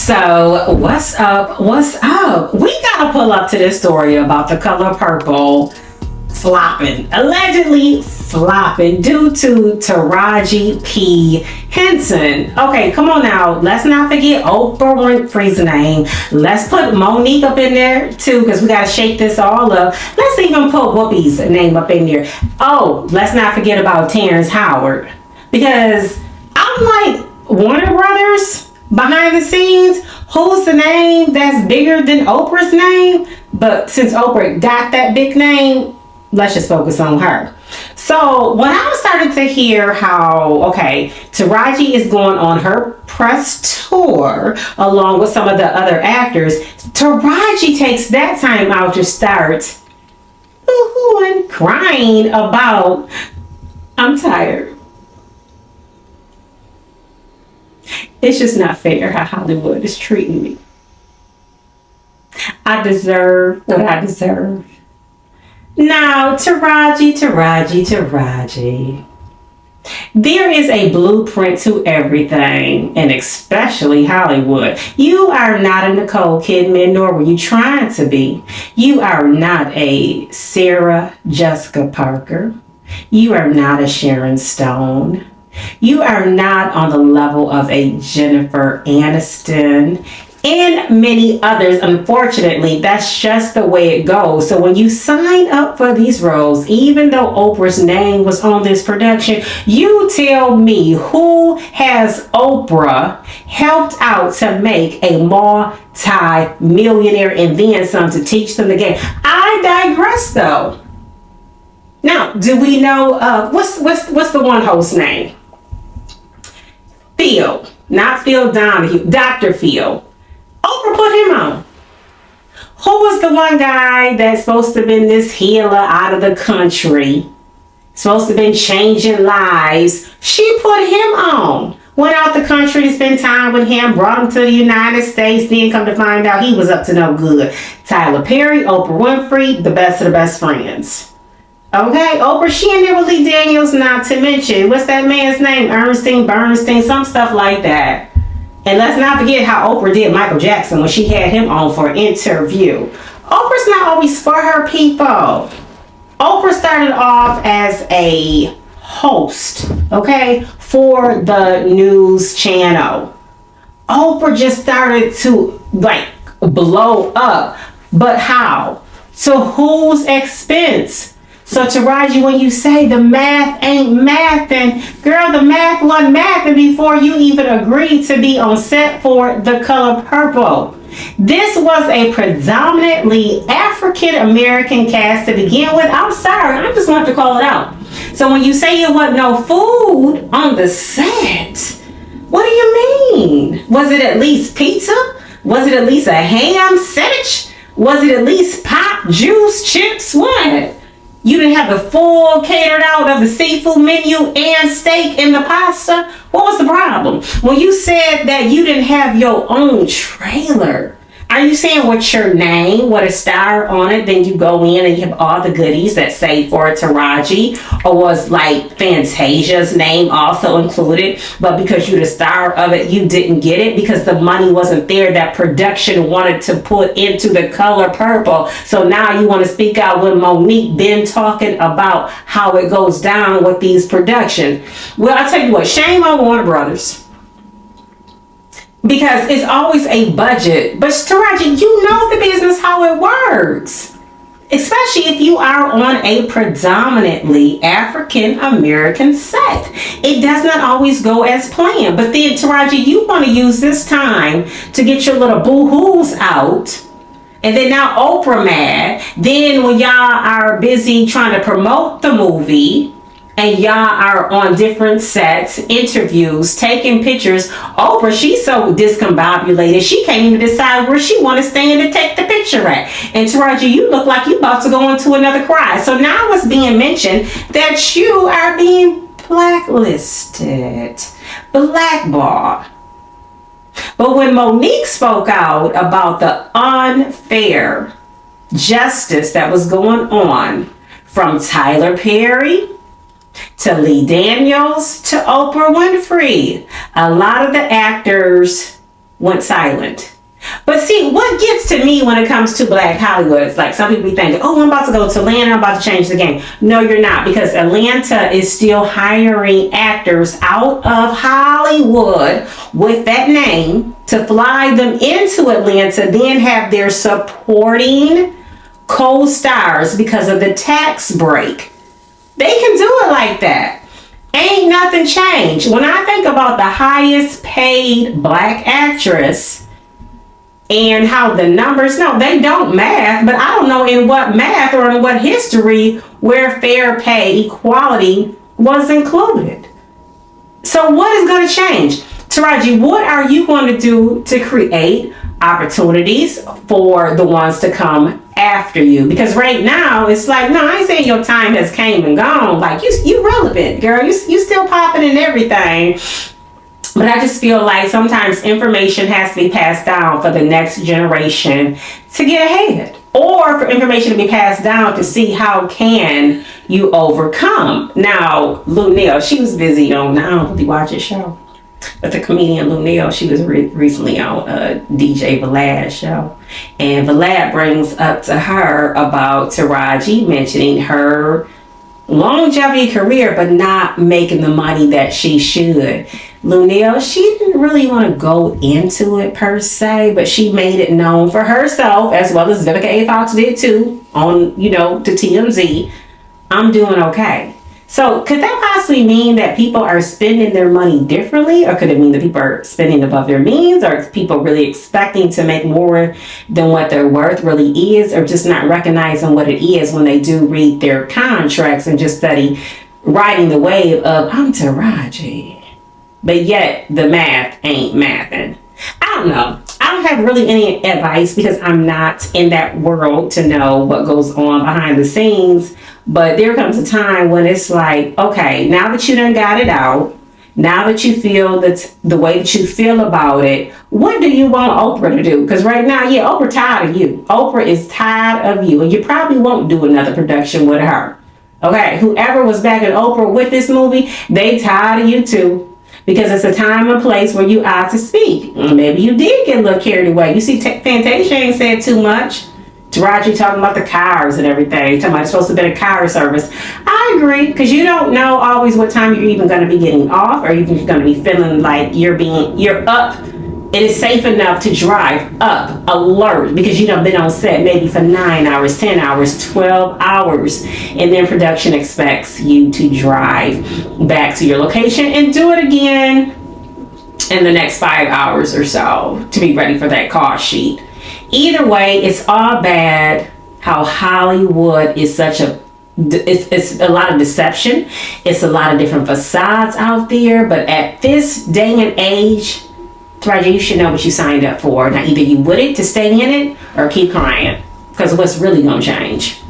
So, what's up? What's up? We gotta pull up to this story about the color purple flopping, allegedly flopping due to Taraji P. Henson. Okay, come on now. Let's not forget Oprah Winfrey's name. Let's put Monique up in there too, because we gotta shake this all up. Let's even put Whoopi's name up in there. Oh, let's not forget about Terrence Howard, because I'm like, Warner Brothers behind the scenes, who's the name that's bigger than Oprah's name? But since Oprah got that big name, let's just focus on her. So when I started to hear how, okay, Taraji is going on her press tour along with some of the other actors, Taraji takes that time out to start boo-hooing, crying about, I'm tired. It's just not fair how Hollywood is treating me. I deserve what I deserve. Now, Taraji. There is a blueprint to everything, and especially Hollywood. You are not a Nicole Kidman, nor were you trying to be. You are not a Sarah Jessica Parker. You are not a Sharon Stone. You are not on the level of a Jennifer Aniston and many others. Unfortunately, that's just the way it goes. So when you sign up for these roles, even though Oprah's name was on this production, you tell me who has Oprah helped out to make a multi-millionaire and then some to teach them the game. I digress though. Now, do we know what's the one host's name? Phil, not Phil Donahue, Dr. Phil. Oprah put him on. Who was the one guy that's supposed to have been this healer out of the country? Supposed to have been changing lives. She put him on. Went out the country to spend time with him, brought him to the United States, then come to find out he was up to no good. Tyler Perry, Oprah Winfrey, the best of the best friends. Okay, Oprah, she in there with Lee Daniels, not to mention, what's that man's name? Bernstein, some stuff like that. And let's not forget how Oprah did Michael Jackson when she had him on for an interview. Oprah's not always for her people. Oprah started off as a host, okay, for the news channel. Oprah just started to like blow up. But how? To whose expense? So Taraji, when you say the math ain't mathing, girl, the math wasn't mathing before you even agreed to be on set for The Color Purple. This was a predominantly African American cast to begin with. I'm sorry, I just want to call it out. So when you say it wasn't no food on the set, what do you mean? Was it at least pizza? Was it at least a ham sandwich? Was it at least pop, juice, chips? What? You didn't have the full catered out of the seafood menu and steak and the pasta? What was the problem? When you said that you didn't have your own trailer, are you saying with your name, with a star on it, then you go in and you have all the goodies that say for Taraji? Or was like Fantasia's name also included, but because you're the star of it, you didn't get it because the money wasn't there that production wanted to put into The Color Purple? So now you want to speak out when Monique been talking about how it goes down with these productions. Well, I tell you what, shame on Warner Brothers. Because it's always a budget. But Taraji, you know the business, how it works. Especially if you are on a predominantly African American set. It does not always go as planned. But then Taraji, you want to use this time to get your little boo-hoos out. And then now Oprah mad. Then when y'all are busy trying to promote the movie, and y'all are on different sets, interviews, taking pictures, Oprah, she's so discombobulated, she can't even decide where she want to stand to take the picture at. And Taraji, you look like you about to go into another cry. So now it's being mentioned that you are being blacklisted, blackballed. But when Monique spoke out about the unfair justice that was going on from Tyler Perry to Lee Daniels to Oprah Winfrey, a lot of the actors went silent. But see, what gets to me when it comes to Black Hollywood is like some people be thinking, oh, I'm about to go to Atlanta, I'm about to change the game. No, you're not, because Atlanta is still hiring actors out of Hollywood with that name to fly them into Atlanta, then have their supporting co-stars because of the tax break. They can do it like that. Ain't nothing changed. When I think about the highest paid Black actress, and how the numbers, no, they don't math, but I don't know in what math or in what history where fair pay equality was included. So what is going to change? Taraji, what are you going to do to create opportunities for the ones to come after you? Because right now it's like, no, I ain't saying your time has came and gone. Like you relevant, girl. You still popping and everything. But I just feel like sometimes information has to be passed down for the next generation to get ahead, or for information to be passed down to see how can you overcome. Now, Luenell, she was busy on, I don't really watch a show, but the comedian Luenell, she was recently on DJ Vlad's show. And Vlad brings up to her about Taraji mentioning her longevity career, but not making the money that she should. Luenell, she didn't really want to go into it per se, but she made it known for herself, as well as Vivica A. Fox did too, on, to TMZ, I'm doing okay. So could that possibly mean that people are spending their money differently? Or could it mean that people are spending above their means? Or are people really expecting to make more than what their worth really is? Or just not recognizing what it is when they do read their contracts and just study riding the wave of, I'm Taraji. But yet the math ain't mathing. I don't know. I don't have really any advice because I'm not in that world to know what goes on behind the scenes. But there comes a time when it's like, okay, now that you done got it out, now that you feel that the way that you feel about it, what do you want Oprah to do? Because right now, yeah, Oprah tired of you. Oprah is tired of you, and you probably won't do another production with her. Okay, whoever was backing Oprah with this movie, they tired of you too. Because it's a time and place where you ought to speak. Maybe you did get a little carried away. You see, Fantasia ain't said too much. Taraji talking about the cars and everything. Talking about it's supposed to be a car service. I agree, because you don't know always what time you're even going to be getting off, or even going to be feeling like you're up. It is safe enough to drive up, alert, because you've been on set maybe for 9 hours, 10 hours, 12 hours, and then production expects you to drive back to your location and do it again in the next 5 hours or so to be ready for that call sheet. Either way, it's all bad how Hollywood is such a, it's a lot of deception. It's a lot of different facades out there, but at this day and age, Taraji, you should know what you signed up for. Now, either you with it to stay in it or keep crying, because what's really going to change?